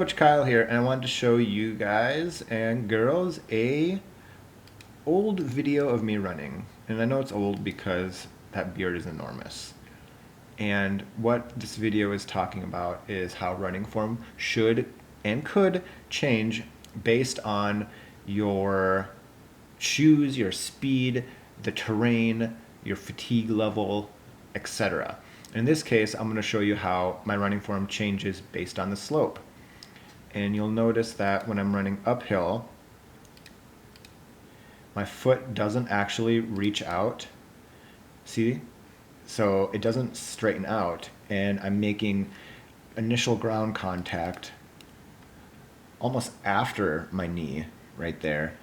Coach Kyle here, and I wanted to show you guys and girls a old video of me running. And I know it's old because that beard is enormous. And what this video is talking about is how running form should and could change based on your shoes, your speed, the terrain, your fatigue level, etc. In this case, I'm going to show you how my running form changes based on the slope. And you'll notice that when I'm running uphill, my foot doesn't actually reach out. See? So it doesn't straighten out, and I'm making initial ground contact almost after my knee right there.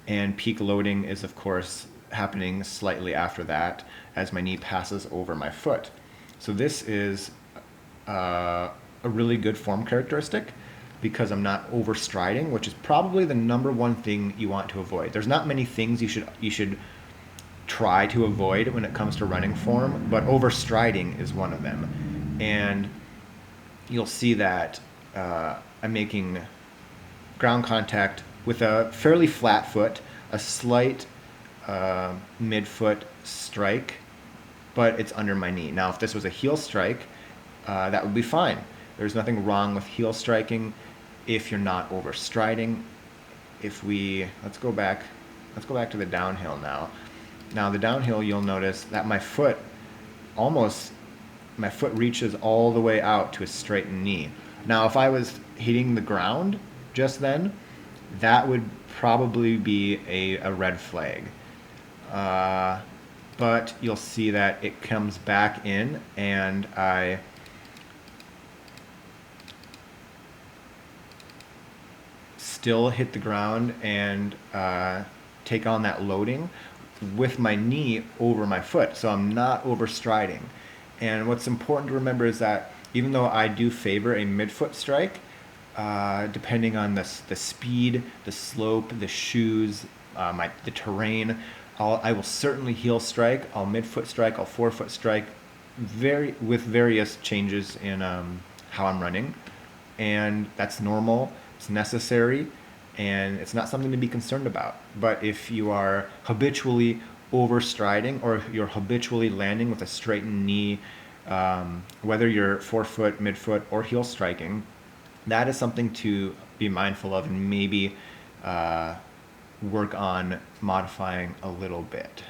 And peak loading is, of course, happening slightly after that as my knee passes over my foot. So this is a really good form characteristic because I'm not overstriding, which is probably the number one thing you want to avoid. There's not many things you should try to avoid when it comes to running form, but overstriding is one of them. And you'll see that I'm making ground contact with a fairly flat foot, a slight mid-foot strike, but it's under my knee. Now, if this was a heel strike, that would be fine. There's nothing wrong with heel striking if you're not overstriding. Let's go back to the downhill now. Now the downhill, you'll notice that my foot reaches all the way out to a straightened knee. Now if I was hitting the ground just then, that would probably be a red flag. But you'll see that it comes back in, and I still hit the ground and take on that loading with my knee over my foot, so I'm not overstriding. And what's important to remember is that even though I do favor a midfoot strike, depending on the speed, the slope, the shoes, the terrain, I will certainly heel strike, I'll midfoot strike, I'll forefoot strike, with various changes in how I'm running. And that's normal, it's necessary, and it's not something to be concerned about. But if you are habitually overstriding, or you're habitually landing with a straightened knee, whether you're forefoot, midfoot, or heel striking, that is something to be mindful of and maybe work on modifying a little bit.